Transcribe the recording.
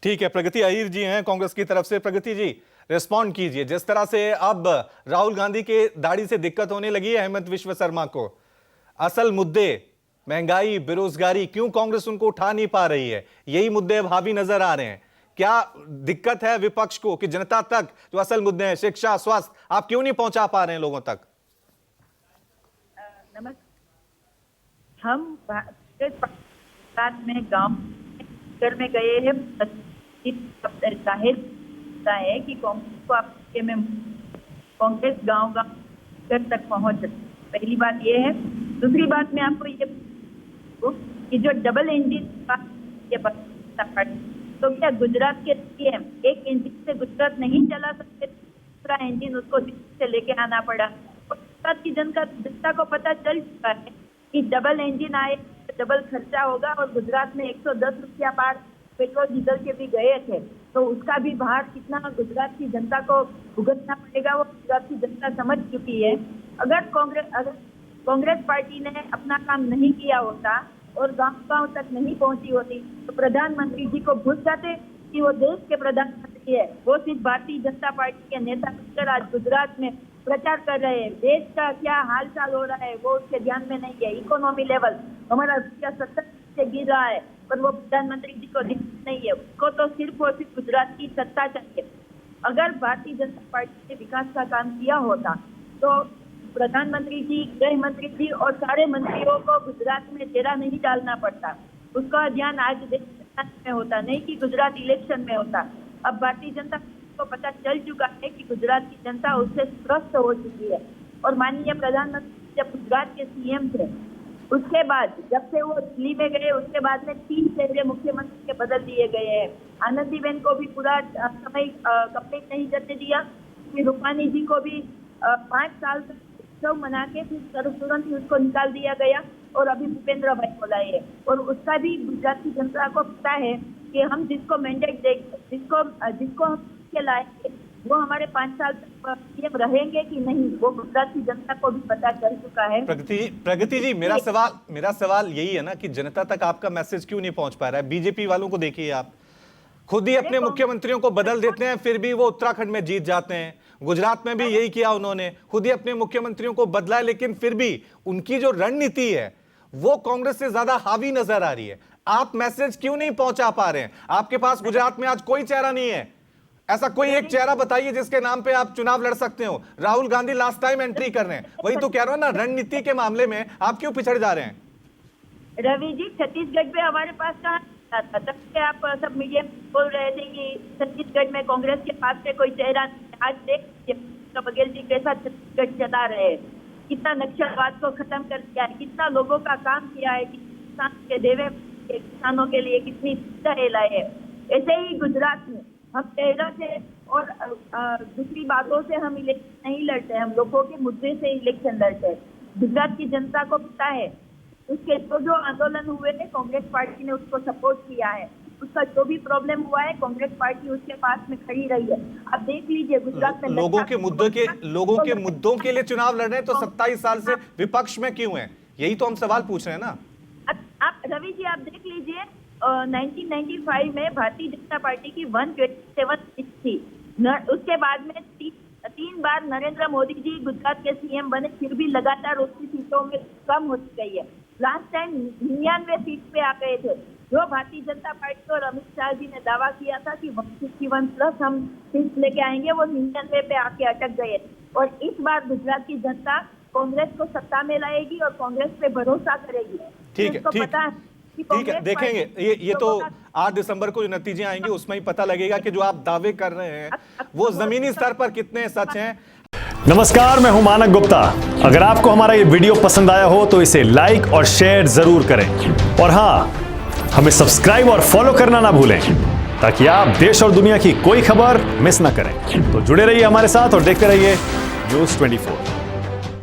ठीक है, प्रगति अहीर जी हैं कांग्रेस की तरफ से। प्रगति जी, रिस्पॉन्ड कीजिए। जिस तरह से अब राहुल गांधी के दाढ़ी से दिक्कत होने लगी है हेमंत विश्व शर्मा को, असल मुद्दे महंगाई, बेरोजगारी, क्यों कांग्रेस उनको उठा नहीं पा रही है? यही मुद्दे अब हावी नजर आ रहे हैं। क्या दिक्कत है विपक्ष को कि जनता तक जो असल मुद्दे हैं, शिक्षा, स्वास्थ्य, आप क्यों नहीं पहुंचा पा रहे हैं लोगों तक? नमस्कार। हम में गांव में गए हैं, जाहिर है कि कांग्रेस को आपके में कांग्रेस गांव घर तक पहुंच। पहली बात ये है। दूसरी बात मैं आपको ये कि जो डबल इंजन तो क्या गुजरात के सीएम एक इंजन से गुजरात नहीं चला सकते? दूसरा इंजन उसको दिल्ली से लेके आना पड़ा। गुजरात की जनता को पता चल चुका है कि डबल इंजन आए, डबल खर्चा होगा और गुजरात में 110 रुपया पार पेट्रोल डीजल के भी गए थे, तो उसका भी भार कितना गुजरात की जनता को भुगतना पड़ेगा वो गुजरात की जनता समझ चुकी है। अगर कांग्रेस पार्टी ने अपना काम नहीं किया होता और गांव तक नहीं पहुंची होती तो प्रधानमंत्री जी को भूल जाते कि वो देश के प्रधानमंत्री है। वो सिर्फ भारतीय जनता पार्टी के नेता बनकर आज गुजरात में प्रचार कर रहे हैं। देश का क्या हाल चाल हो रहा है वो उसके ध्यान में नहीं है। इकोनॉमी लेवल हमारा रुपया 70 से गिर रहा है, पर वो प्रधानमंत्री जी को दिक्कत नहीं है। उसको तो सिर्फ और सिर्फ गुजरात की सत्ता चाहिए। अगर भारतीय जनता पार्टी ने विकास का काम किया होता तो प्रधानमंत्री जी, गृह मंत्री जी और सारे मंत्रियों को गुजरात में चेहरा नहीं डालना पड़ता। उसका ध्यान आज देश में होता, नहीं कि गुजरात इलेक्शन में होता। अब भारतीय जनता को पता चल चुका है कि गुजरात की जनता उससे त्रस्त हो चुकी है। और माननीय प्रधानमंत्री जब गुजरात के सीएम थे, उसके बाद जब से वो दिल्ली में गए उसके बाद में 3 चेहरे मुख्यमंत्री के बदल दिए गए हैं। आनंदीबेन को भी पूरा समय कंप्लीट नहीं करने दिया। फिर रूपानी जी को भी 5 साल तक उत्सव मना के फिर तुरंत ही उसको निकाल दिया गया और अभी भूपेंद्र भाई को लाए। और उसका भी गुजरात की जनता को पता है कि हम जिसको मैंडेट दे, जिसको हम लाएंगे वो हमारे 5 साल तक सीएम रहेंगे कि नहीं, वो गुजरात की जनता को भी पता चल चुका है। प्रगति जी, मेरा सवाल यही है ना कि जनता तक आपका मैसेज क्यों नहीं पहुंच पा रहा है? बीजेपी वालों को देखिए, आप खुद ही अपने मुख्यमंत्रियों को बदल देते हैं, फिर भी वो उत्तराखंड में जीत जाते हैं। गुजरात में भी यही किया उन्होंने, खुद ही अपने मुख्यमंत्रियों को बदला है, लेकिन फिर भी उनकी जो रणनीति है वो कांग्रेस से ज्यादा हावी नजर आ रही है। आप मैसेज क्यों नहीं पहुंचा पा रहे हैं? आपके पास गुजरात में आज कोई चेहरा नहीं है। ऐसा कोई एक चेहरा बताइए जिसके नाम पे आप चुनाव लड़ सकते हो। Rahul Gandhi last time entry कर रहे हैं। वही तो कह रहा हूं ना, रणनीति के मामले में आप क्यों पिछड़ जा रहे हैं? रवि जी, छत्तीसगढ़ में हमारे पास कहाँ था? तब से आप सब मीडिया में बोल रहे थे कि छत्तीसगढ़ में कांग्रेस के पास में कोई चेहरा नहीं। आज देखिए बघेल जी कैसा छत्तीसगढ़ चला रहे हैं, कितना नक्सलवाद को खत्म कर दिया है, कितना लोगों का काम किया है, किसान के देवे किसानों के लिए कितनी सुविधाएं लाए है। ऐसे ही गुजरात में हम चेहरों से और दूसरी बातों से हम इलेक्शन नहीं लड़ते, हम लोगों के मुद्दे से इलेक्शन लड़ते हैं। गुजरात की जनता को पता है उसके जो आंदोलन हुए थे कांग्रेस पार्टी ने उसको सपोर्ट किया है। उसका जो भी प्रॉब्लम हुआ है कांग्रेस पार्टी उसके पास में खड़ी रही है। आप देख लीजिए गुजरात में लोगों के मुद्दों के लिए चुनाव लड़ रहे हैं, तो 27 साल से विपक्ष में क्यों है? यही तो हम सवाल पूछ रहे हैं ना। आप रवि जी, आप देख लीजिए 1995 में भारतीय जनता पार्टी की 127 सीट थी। उसके बाद में 3 बार नरेंद्र मोदी जी गुजरात के सीएम बने, फिर भी लगातार उसकी सीटों में कम हो गई है। लास्ट टाइम 99 सीट पे आ गए थे, जो भारतीय जनता पार्टी और अमित शाह जी ने दावा किया था कि 161 प्लस हम सीट लेके आएंगे, वो 99 पे आके अटक गए। और इस बार गुजरात की जनता कांग्रेस को सत्ता में लाएगी और कांग्रेस पे भरोसा करेगी। ठीक है, देखेंगे ये तो 8 दिसंबर को जो नतीजे आएंगे उसमें ही पता लगेगा कि जो आप दावे कर रहे हैं वो जमीनी स्तर पर कितने सच हैं। नमस्कार, मैं हूं मानक गुप्ता। अगर आपको हमारा ये वीडियो पसंद आया हो तो इसे लाइक और शेयर जरूर करें, और हां, हमें सब्सक्राइब और फॉलो करना ना भूलें ताकि आप देश और दुनिया की कोई खबर मिस ना करें। तो जुड़े रहिए हमारे साथ और देखते रहिए न्यूज़ 24।